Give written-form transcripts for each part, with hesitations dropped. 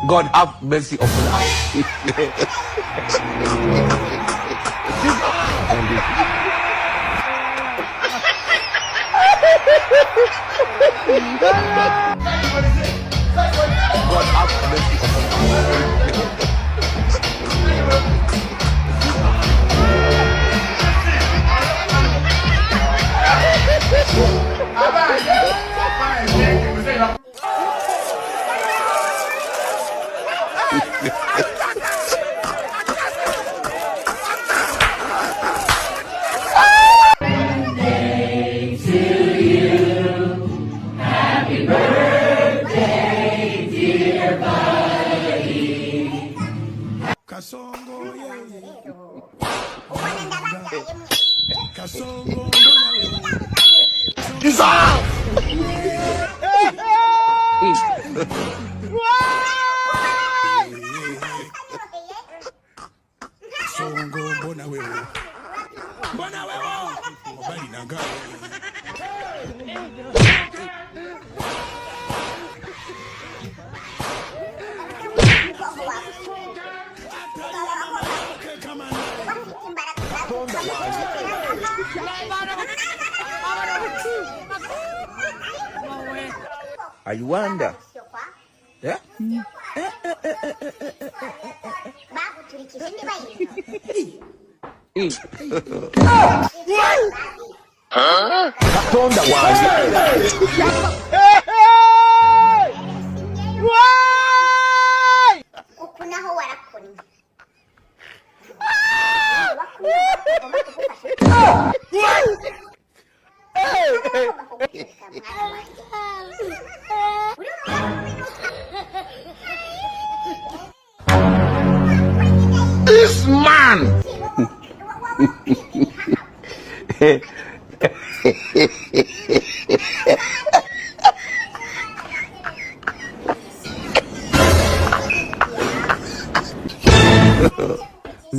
God have mercy upon us. God have mercy upon Kasongo mbona wewe mobali nanga I wonder. Yeah? Katonda wange. This man.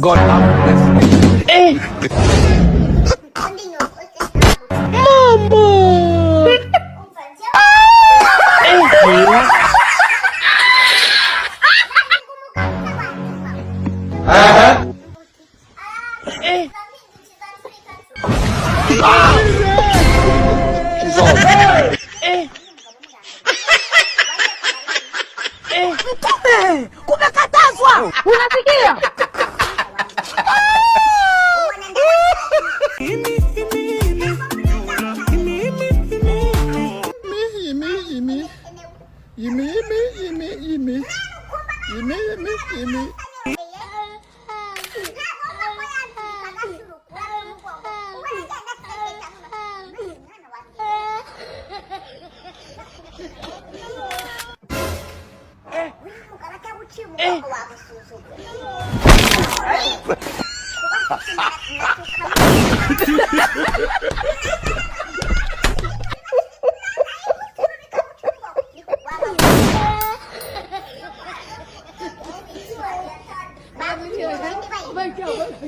God have mercy. Hey. Mama. Kumekatazwa, unasikia?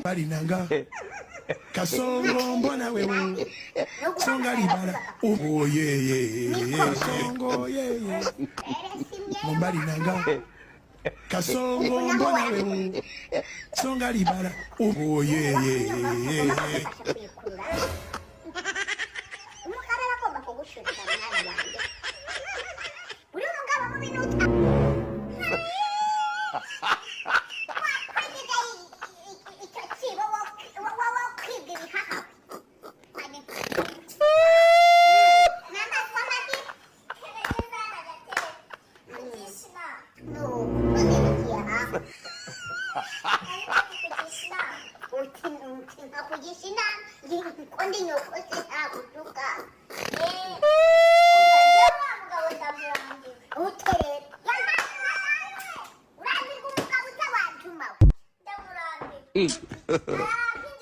bali nanga kasongo mbona wewe songa libala oh yeah kasongo yeah mbali nanga kasongo mbona wewe songa libala oh yeah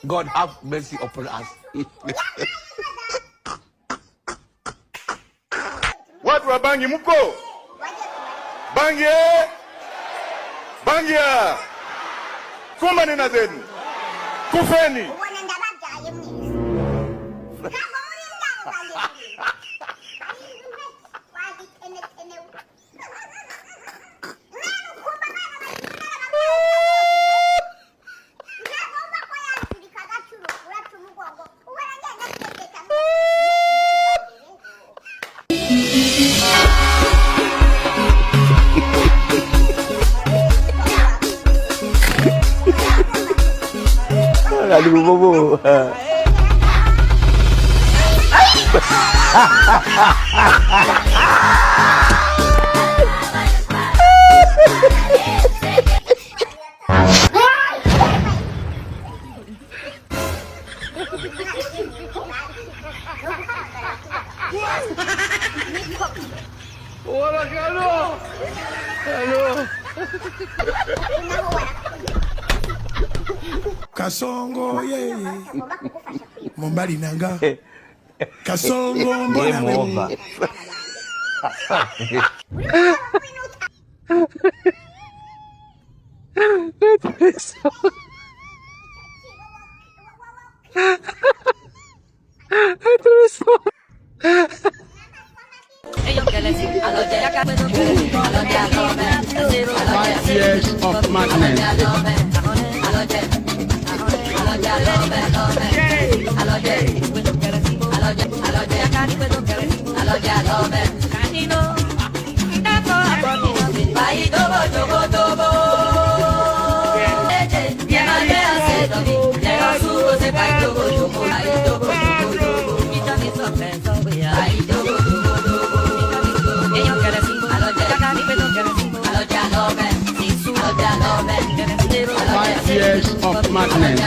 God have mercy upon us. Watu wa Bangi mko? Bangia. Kuma nina zenu. Kufeni. Aduh, bobo. Orang kalau. Halo. Kasongo yeye Mombali nanga Kasongo mbona wewe Years of madness. Years of madness.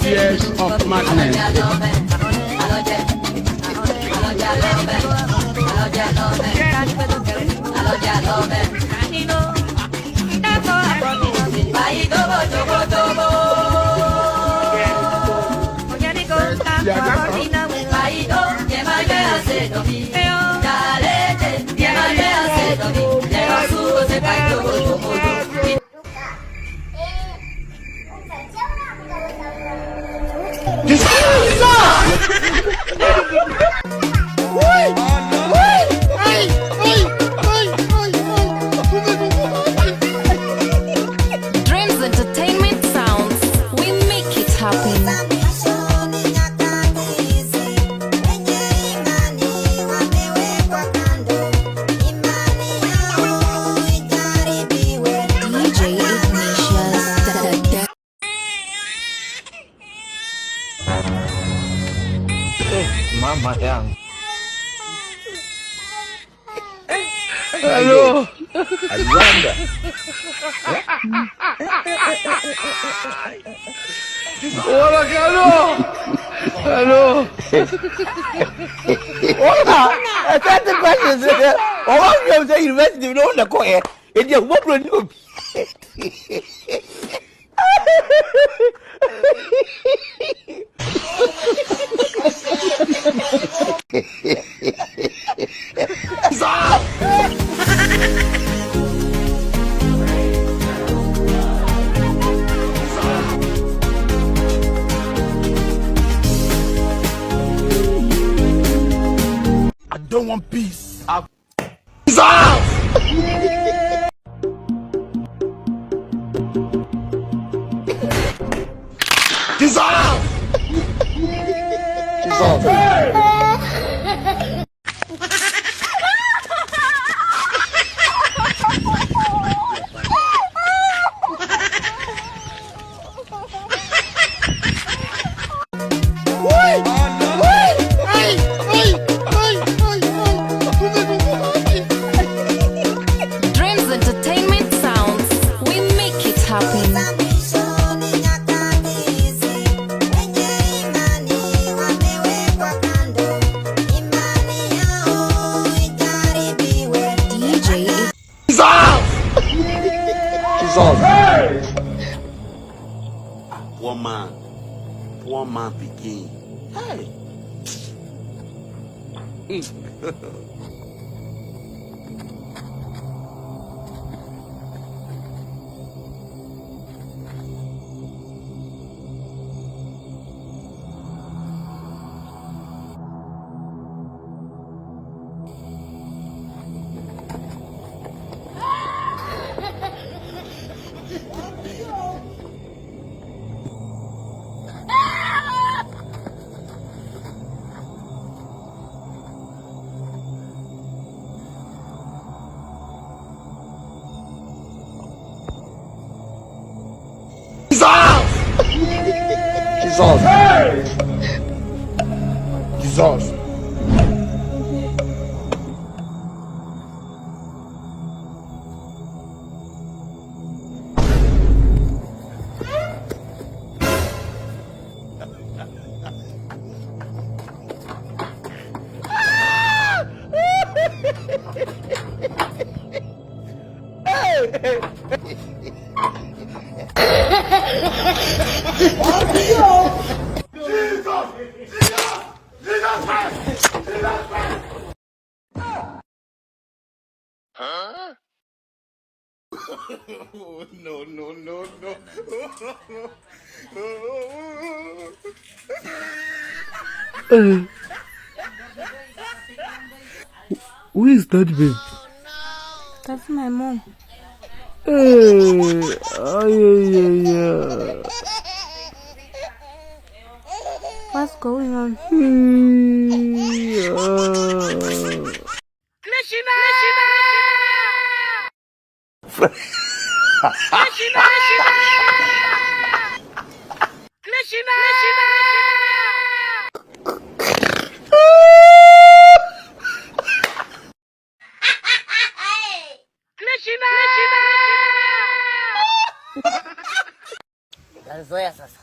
Years of madness. Dreams Entertainment Sounds. We make it happen. DJ Ignatius. Mama yang. Halo. Aduanda. Orang kalau. Halo. That's the question. Orang yang saya university no nak kau dia buat belum. I don't want peace. Dissolve! Dreams Entertainment Sounds. We make it happen. DJ Poor man begin. Hey. Jesus. Jesus. No, no, no, no. Who is that, babe? That's my mom. Hey, yeah. What's going on? Alizoea sasa.